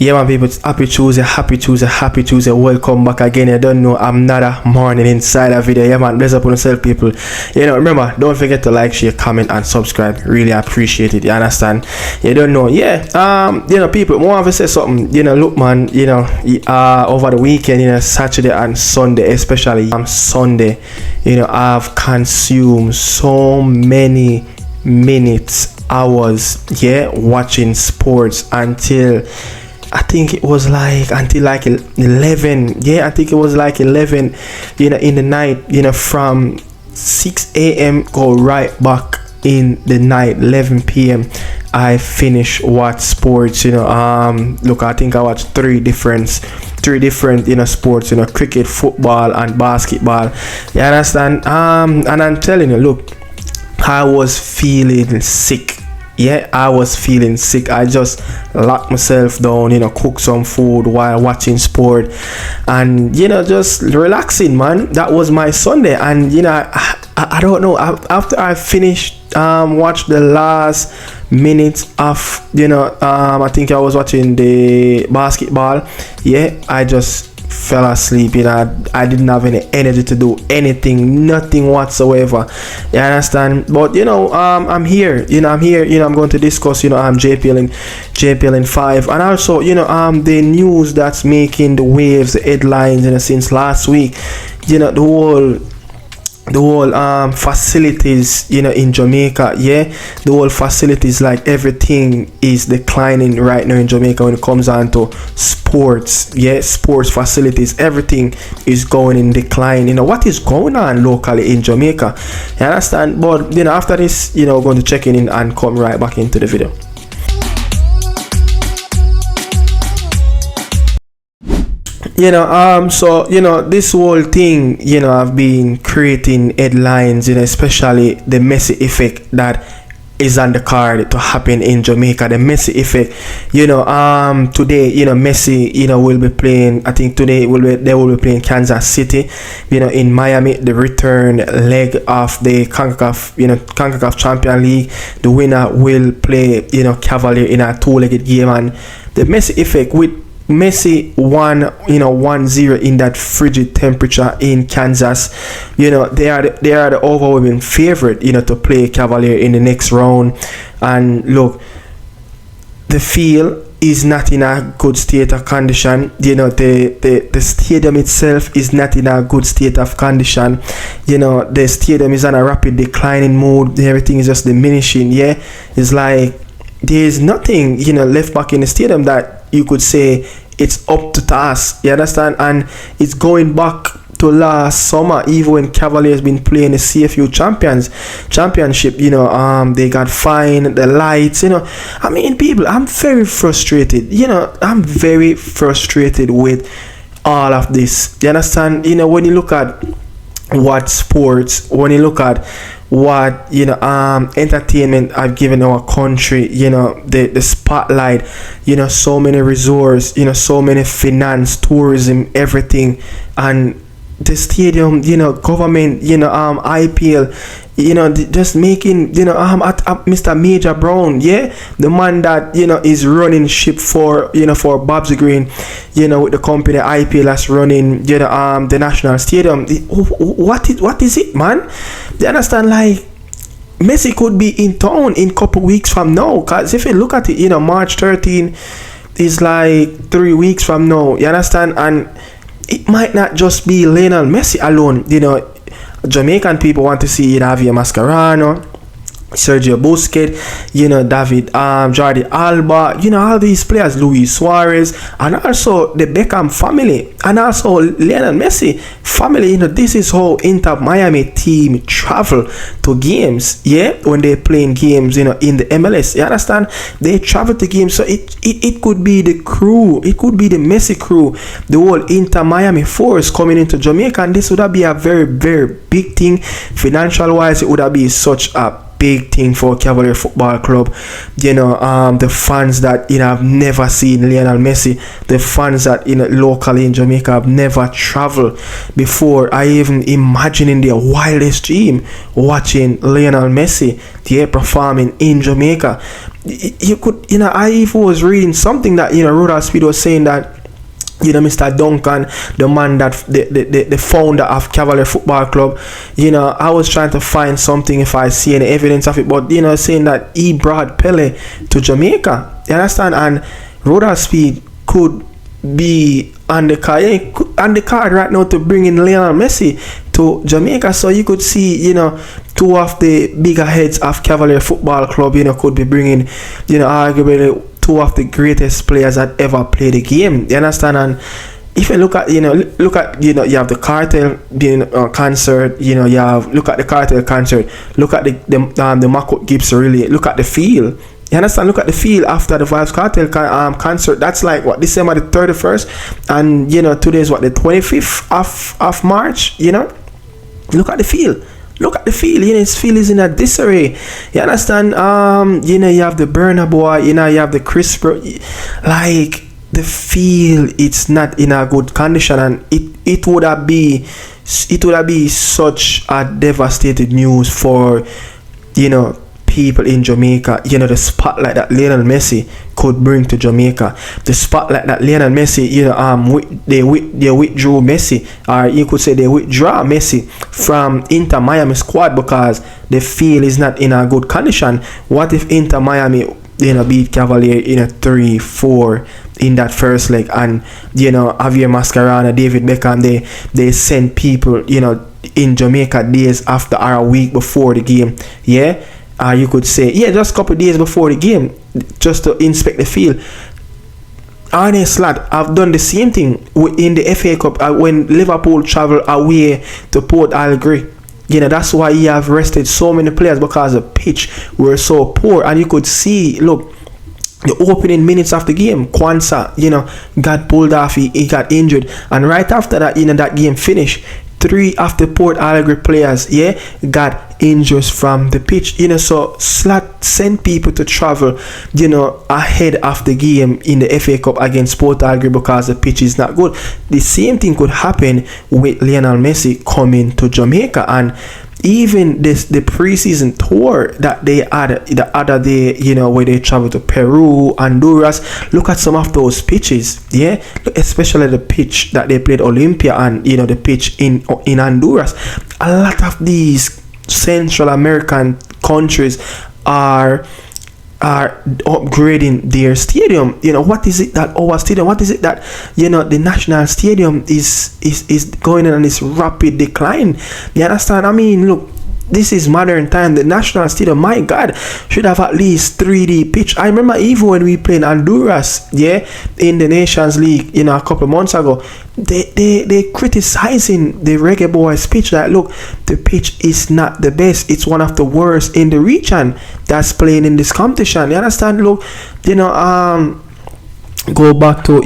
Yeah, man, people, it's happy Tuesday, happy Tuesday, happy Tuesday. Welcome back again. You don't know, I'm not a morning inside a video. Yeah, man, bless up on yourself, people. You know, remember, don't forget to like, share, comment, and subscribe. Really appreciate it. You understand? You don't know, yeah. You know, people, want to say something. You know, look, man, you know, over the weekend, you know, Saturday and Sunday, especially Sunday, you know, I've consumed so many minutes, hours, yeah, watching sports until I think it was like until like 11. Yeah, I think it was like 11, you know, in the night, you know, from 6 a.m. go right back in the night, 11 p.m. I finished watch sports, you know. Look, I think I watched three different, you know, sports, you know, cricket, football, and basketball. You understand? And I'm telling you, look, I was feeling sick. Yeah, I was feeling sick. I just locked myself down, you know, cook some food while watching sport and, you know, just relaxing, man. That was my Sunday. And, you know, I don't know, after I finished watch the last minutes of, you know, I think I was watching the basketball. Yeah, I just fell asleep. You know, I didn't have any energy to do anything, nothing whatsoever. You understand? But you know, I'm here. You know, I'm going to discuss, you know, JPL in 5, and also, you know, the news that's making the waves, the headlines, you know, since last week. You know, the whole facilities, you know, in Jamaica. Yeah, the whole facilities, like everything is declining right now in Jamaica when it comes on to sports. Yeah, sports facilities, everything is going in decline. You know, what is going on locally in Jamaica? You understand? But you know, after this, you know, we're going to check in and come right back into the video. You know, so, you know, this whole thing, you know, I've been creating headlines, you know, especially the Messi effect that is on the card to happen in Jamaica. The Messi effect, you know, today, you know, Messi, you know, will be playing, I think today they will be playing Kansas City, you know, in Miami, the return leg of the CONCACAF Champions League. The winner will play, you know, Cavalier in a two-legged game. And the Messi effect with Messi won, you know, 1-0 in that frigid temperature in Kansas. You know, they are the overwhelming favorite, you know, to play Cavalier in the next round. And look, the field is not in a good state of condition. You know, the stadium itself is not in a good state of condition. You know, the stadium is on a rapid declining mode. Everything is just diminishing. Yeah, it's like there's nothing, you know, left back in the stadium that you could say it's up to task. You understand? And it's going back to last summer, even when Cavaliers been playing the CFU championship. You know, they got fined, the lights. You know, I mean, people, I'm very frustrated. You know, I'm very frustrated with all of this. You understand? You know, when you look at what sports, when you look at what, you know, entertainment I've given our country, you know, the spotlight, you know, so many resorts, you know, so many finance, tourism, everything, and the stadium, you know, government, you know, IPL, you know, just making, you know, Mr. Major Brown, yeah, the man that, you know, is running ship for, you know, for Bob's Green, you know, with the company IPL that's running, you know, the national stadium. What is it, man? Do you understand? Like, Messi could be in town in a couple weeks from now, because if you look at it, you know, March 13 is like 3 weeks from now. You understand? And it might not just be Lionel Messi alone. You know, Jamaican people want to see Javier Mascherano, Sergio Busquets, you know, David, Jordi Alba, you know, all these players, Luis Suarez, and also the Beckham family, and also Lionel Messi family. You know, this is how Inter Miami team travel to games, yeah, when they're playing games, you know, in the MLS. You understand? They travel to games, so it could be the crew, it could be the Messi crew, the whole Inter Miami force coming into Jamaica, and this would be a very, very big thing financial wise. It would be such a big thing for Cavalier Football Club. The fans that have never seen Lionel Messi, the fans that locally in Jamaica have never traveled before. I even imagine in their wildest dream watching Lionel Messi performing in Jamaica. You could, I even was reading something that Rudolph Speid was saying that Mr. Duncan, the man that the founder of Cavalier Football Club, I was trying to find something if I see any evidence of it, but saying that he brought Pele to Jamaica. You understand? And Rudolph Speid could be on the card right now to bring in Lionel Messi to Jamaica. So you could see, two of the bigger heads of Cavalier Football Club, could be bringing, arguably two of the greatest players that ever played the game. You understand? And if you look at, you have the Cartel being concert. You have look at the Cartel concert. Look at the Marco Gibbs really. Look at the field. You understand? Look at the field after the Vibes Cartel concert. That's like what, December the 31st, and today is what, the 25th of March. Look at the field. Look at the field, his field is in a disarray. You understand? You have the Burner Boy, you have the Chris like the field, it's not in a good condition, and it would have been such a devastated news for people in Jamaica. The spotlight that Lionel Messi could bring to Jamaica, the spotlight that Lionel Messi, they withdrew Messi, or you could say they withdraw Messi from Inter Miami squad because the field is not in a good condition. What if Inter Miami beat Cavalier in a 3-4 in that first leg, and Javier Mascherano, David Beckham, they send people in Jamaica days after or a week before the game, you could say, just a couple of days before the game, just to inspect the field. Honest lad, I've done the same thing in the FA Cup when Liverpool travel away to Port Allegri. That's why he have rested so many players, because the pitch were so poor. And you could see, look, the opening minutes of the game, Kwanzaa, got pulled off, he got injured. And right after that, that game finished, 3 of the Port Allegri players, got injuries from the pitch. So Slot sent people to travel, ahead of the game in the FA Cup against Port Allegri because the pitch is not good. The same thing could happen with Lionel Messi coming to Jamaica. And even the preseason tour that they had the other day, where they traveled to Peru, Honduras, look at some of those pitches, especially the pitch that they played Olympia and the pitch in Honduras. A lot of these Central American countries are upgrading their stadium. What is it that our stadium, what is it that the national stadium is going on this rapid decline? You understand? I mean, look, this is modern time. The national stadium, my God, should have at least 3D pitch. I remember even when we played Honduras, in the Nations League, a couple of months ago, they criticizing the reggaeboyz pitch. That look, the pitch is not the best. It's one of the worst in the region that's playing in this competition. You understand? Look, go back to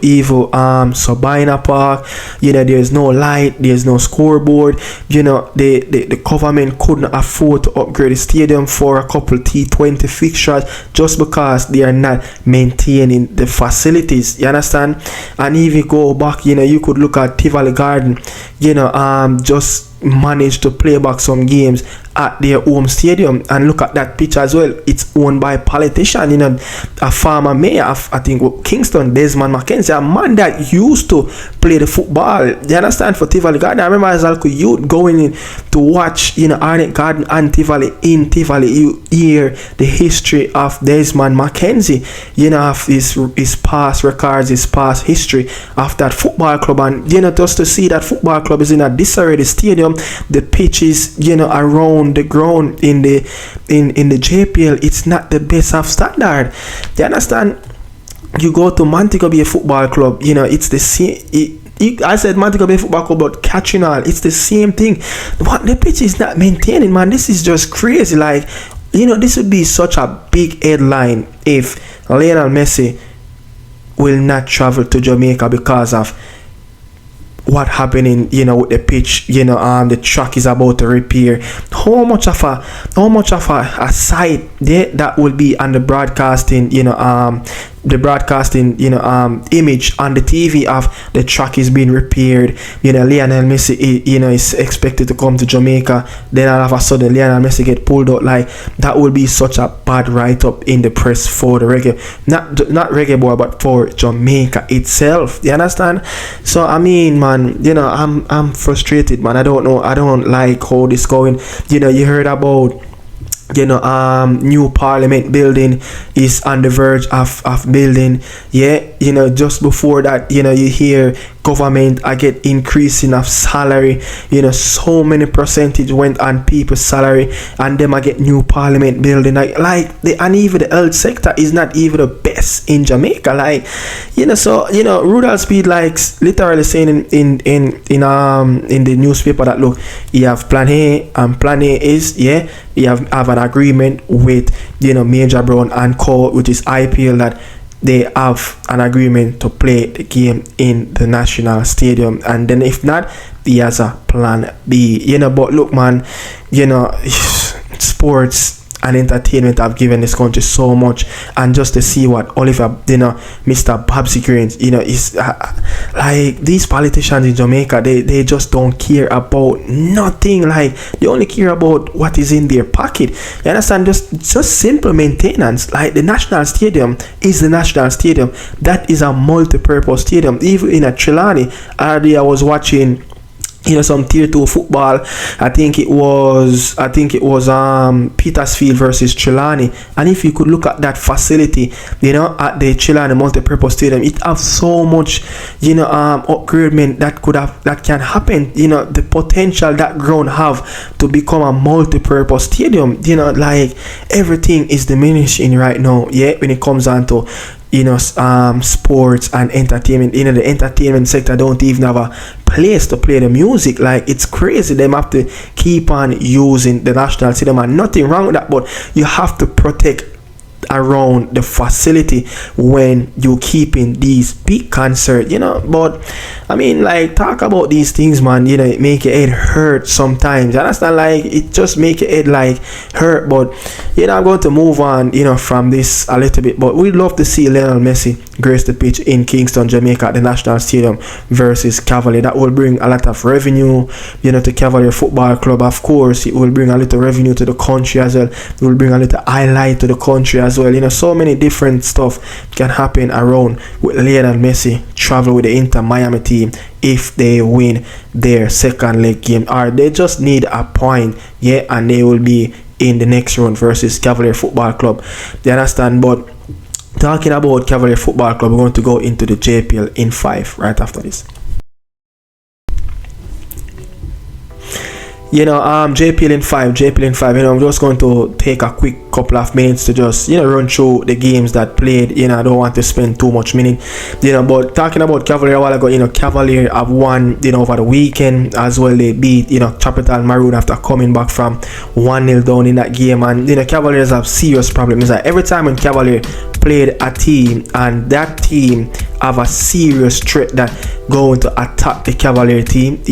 evil Sabina Park. There's no light, there's no scoreboard. The government couldn't afford to upgrade the stadium for a couple T20 fixtures just because they are not maintaining the facilities. You understand? And if you go back, you could look at Tivoli Garden, just managed to play back some games at their home stadium, and look at that pitch as well. It's owned by a politician, a former mayor of, I think, Kingston, Desmond McKenzie, a man that used to play the football. You understand? For Tivoli Garden, I remember as a youth going in to watch, Arnett Garden and Tivoli. In Tivoli, you hear the history of Desmond McKenzie, of his past records, his past history of that football club, and just to see that football club is in a disarray. The stadium, the pitches, around the ground in the JPL, it's not the best of standard. You understand? You go to Montego Bay Football Club, it's the same. I said Montego Bay Football Club, but catching all, it's the same thing. But the pitch is not maintaining, man. This is just crazy. Like, this would be such a big headline if Lionel Messi will not travel to Jamaica because of what happening, with the pitch, the track is about to repair. How much of a sight there that will be on the broadcasting, image on the TV of the track is being repaired. Lionel Messi, is expected to come to Jamaica. Then all of a sudden, Lionel Messi get pulled out. Like, that will be such a bad write-up in the press for the reggae, not reggae boy, but for Jamaica itself. You understand? So I mean, man, I'm frustrated, man. I don't know. I don't like how this going. You heard about, new parliament building is on the verge of building. Just before that, you hear government I get increasing of salary. So many percentage went on people's salary, and them I get new parliament building. And even the health sector is not even the best in Jamaica. So Rudolph Speid likes literally saying in the newspaper that, look, you have plan A, and plan A is you have an agreement with Major Brown and Co, which is IPL, that they have an agreement to play the game in the national stadium, and then if not, he has a plan B. But look, man, sports and entertainment have given this country so much, and just to see what Oliver, Mr. Babsy Cranes, is like, these politicians in Jamaica, they just don't care about nothing. Like, they only care about what is in their pocket. You understand? Just simple maintenance. Like, the national stadium is the national stadium. That is a multi-purpose stadium. Even in a Trelawney, earlier I was watching some tier 2 football. I think it was Petersfield versus Trelawney, and if you could look at that facility, at the Trelawney multi-purpose stadium, it has so much upgradement that can happen. The potential that ground have to become a multi-purpose stadium. Like, everything is diminishing right now, when it comes down to sports and entertainment. The entertainment sector don't even have a place to play the music. Like, it's crazy. Them have to keep on using the national stadium, and nothing wrong with that, but you have to protect around the facility when you keeping these big concerts. But I mean, like, talk about these things, man, it make your head hurt sometimes. You understand? Like, it just make your head like hurt. But I'm going to move on from this a little bit, but we'd love to see Lionel Messi grace the pitch in Kingston, Jamaica at the National Stadium versus Cavalier. That will bring a lot of revenue to Cavalier Football Club. Of course, it will bring a little revenue to the country as well. It will bring a little highlight to the country as well. So many different stuff can happen around with Lionel Messi travel with the Inter Miami team if they win their second leg game, or they just need a point, and they will be in the next round versus Cavalier Football Club. You understand? But talking about Cavalier Football Club, we're going to go into the JPL in 5 right after this. JPL in 5. I'm just going to take a quick couple of minutes to just run through the games that played. I don't want to spend too much minute. But talking about Cavalier a while ago, Cavalier have won over the weekend as well. They beat Capital Maroon after coming back from 1-0 down in that game, and Cavaliers have serious problems. Like, every time when Cavalier played a team and that team have a serious threat that going to attack the Cavalier team,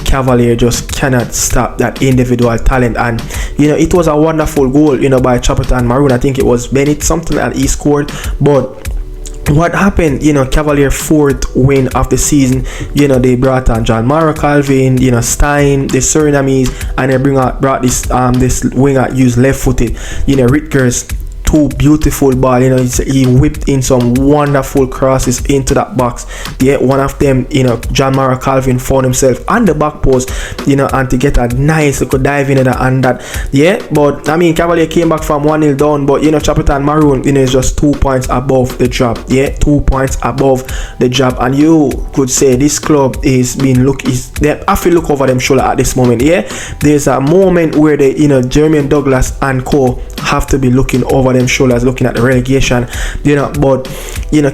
Cavalier just cannot stop that individual talent. And it was a wonderful goal by Capital Maroon. I think it was Bennett, something that he scored. But what happened, Cavalier 4th win of the season, they brought on John Mara Calvin, Stein, the Surinamese, and they brought this winger used left-footed, Ritgers. 2 beautiful ball. He whipped in some wonderful crosses into that box. One of them, John Mara Calvin found himself on the back post, and to get a nice little dive in and that. But I mean, Cavalier came back from 1-0 down, but Capital Maroon, is just 2 points above the drop. 2 points above the drop, and you could say this club they have to look over them shoulder at this moment. There's a moment where the Jermaine Douglas and co have to be looking over them shoulders, looking at the relegation, but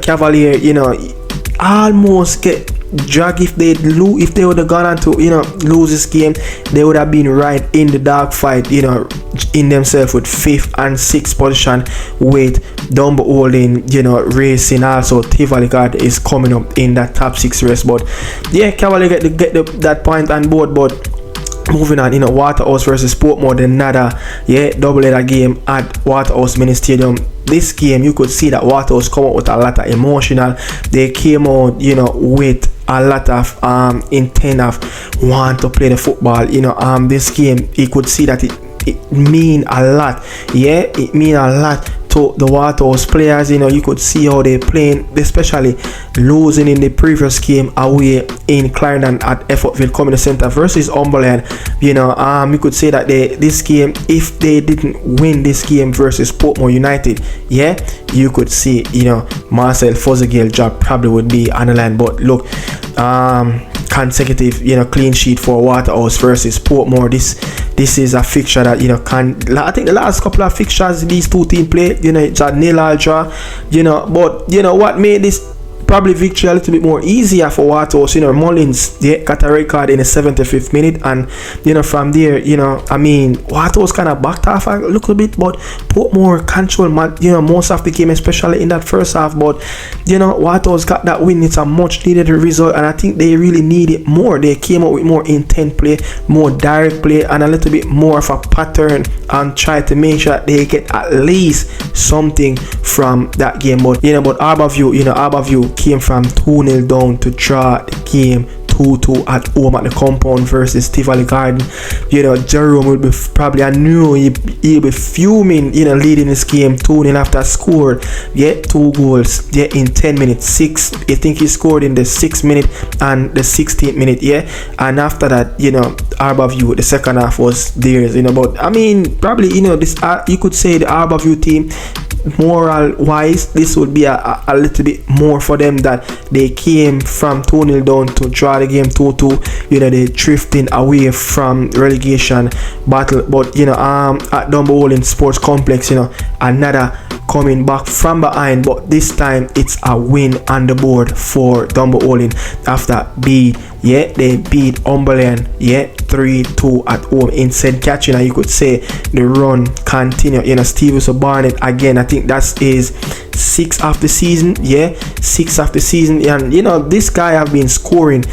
Cavalier, almost get dragged. If they would have gone on to lose this game, they would have been right in the dark fight, in themselves with 5th and 6th position with Dumbo holding, Racing, also Tivoli Card is coming up in that top 6 race. But yeah, Cavalier get that point on board. But moving on, Waterhouse versus Portmore, another double-header game at Waterhouse Mini Stadium. This game, you could see that Waterhouse come out with a lot of emotional. They came out, with a lot of intent of want to play the football. This game, you could see that it mean a lot. Yeah, it mean a lot to the Waterhouse players. You could see how they playing, especially losing in the previous game away in Clarendon at Effortville Community Centre versus Umberland. You could say that this game, if they didn't win this game versus Portmore United, you could see, Marcel Fuzzigill job probably would be on the line. But look, consecutive, clean sheet for Waterhouse versus Portmore. This is a fixture that, I think the last couple of fixtures these two teams played, it's a nil all draw, but what made this probably victory a little bit more easier for Waterhouse. Mullins got a red card in the 75th minute, and from there, Waterhouse kind of backed off a little bit, but Portmore control most of the game, especially in that first half. But Waterhouse got that win. It's a much needed result, and I think they really need it more. They came out with more intent play, more direct play, and a little bit more of a pattern, and try to make sure that they get at least something from that game. But Arborview came from 2-0 down to draw the game 2-2 at home at the compound versus Tivoli Garden. Jerome will be probably, I knew he'll be fuming, leading this game 2-0 after scored 2 goals in 10 minutes. I think he scored in the 6th minute and the 16th minute, and after that, Arborview, the second half was theirs, but probably, this you could say the Arborview team, moral wise, this would be a little bit more for them, that they came from 2-0 down to draw the game 2-2. They drifting away from relegation battle. But at Dumbo Sports Complex, another coming back from behind, but this time it's a win on the board for Dumbo after they beat Umberland 3-2 at home in St. Catherine. You could say the run continue. Stevenson Barnett again, I think that is 6th of the season. 6th of the season, and this guy have been scoring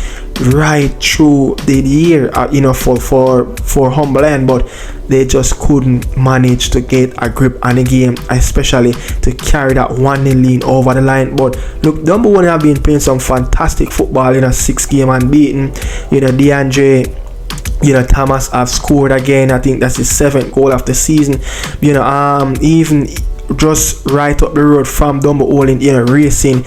right through the year, for Umberland, but they just couldn't manage to get a grip on the game, especially to carry that 1-0 lead over the line. But look, Dumbo have been playing some fantastic football in a 6 game unbeaten. DeAndre Thomas have scored again. I think that's his 7th goal of the season. Even just right up the road from Dumbo Racing,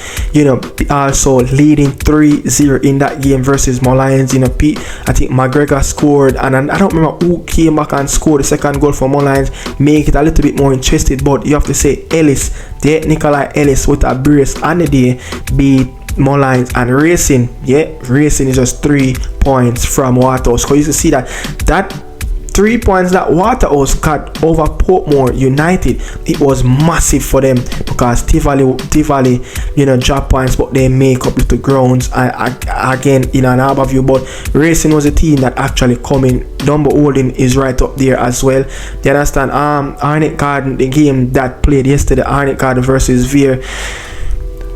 also leading 3-0 in that game versus Mullins. Pete, I think McGregor scored, and I don't remember who came back and scored the second goal for Mullins, make it a little bit more interesting. But you have to say Ellis, Nikolai Ellis with a brace on the day beat Mullins, and Racing is just 3 points from Waterhouse. So you can see that 3 points that Waterhouse got over Portmore United, it was massive for them, because Tivoli drop points, but they make up little grounds again in an Arborview. But Racing was a team that actually coming. Dumbo is right up there as well. You understand? Arnett Garden, the game that played yesterday, Arnett Garden versus Veer.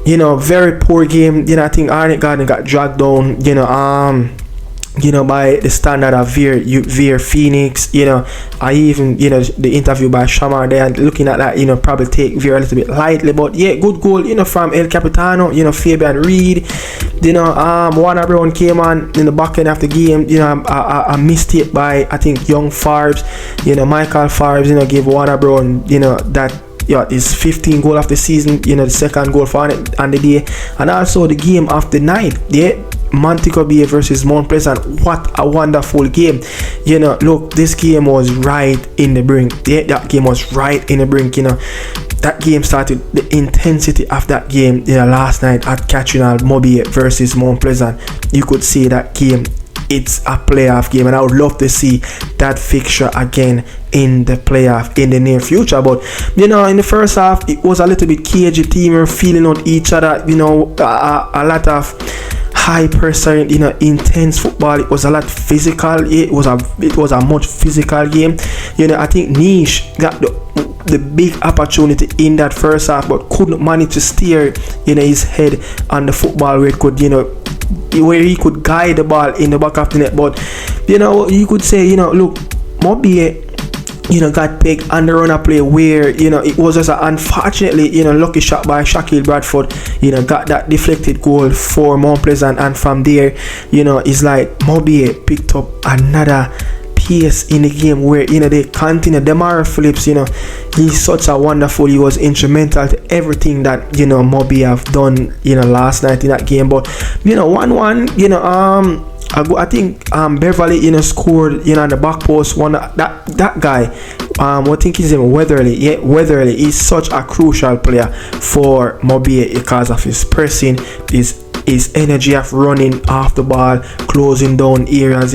Very poor game. I think Arnett Garden got dragged down, by the standard of Veer Phoenix. I even, the interview by Shamar there, looking at that, probably take Veer a little bit lightly. But good goal, from El Capitano, Fabian Reed. Warner Brown came on in the back end of the game, a mistake by, I think, Young Farbs, Michael Farbs, gave Warner Brown, that his 15th goal of the season, the second goal for it on the day, and also the game of the night, Montego Bay versus Mount Pleasant. What a wonderful game. Look, this game was right in the brink. That game was right in the brink. That game started, the intensity of that game last night at Catherine Mobay versus Mount Pleasant. You could see that game, it's a playoff game, and I would love to see that fixture again in the playoff in the near future. But in the first half, it was a little bit cagey. Team were feeling on each other. A lot of high pressure, intense football. It was a lot physical. It was a much physical game. I think Nish got the big opportunity in that first half, but couldn't manage to steer his head on the football where it could where he could guide the ball in the back of the net. But you could say, look, Mobay got pegged on the runner play where it was just unfortunately lucky shot by Shaquille Bradford, got that deflected goal for Mount Pleasant, and from there it's like Mobay picked up another pace in the game where they continue. Demara Phillips, he's such a wonderful, he was instrumental to everything that Mobay have done last night in that game. But 1-1, I think Beverly scored on the back post. That guy, I think his name Weatherly. Yeah, Weatherly is such a crucial player for Mobay because of his pressing, his energy of running off the ball, closing down areas,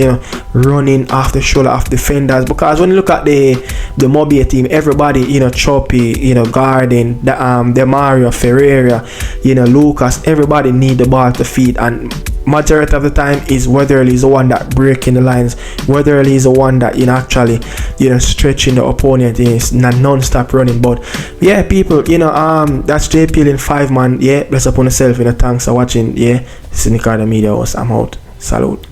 running off the shoulder of defenders. Because when you look at the Mobay team, everybody, Choppy, Garden, the Mario Ferreira, Lucas, everybody need the ball to feed, and majority of the time is Weatherly is the one that breaking the lines. Weatherly is the one that actually stretching the opponent. It's not non-stop running. But yeah, people, that's JPL in 5 man. Yeah, bless upon yourself. Thanks for watching. Yeah, this is Nicardo Media House. I'm out. Salute.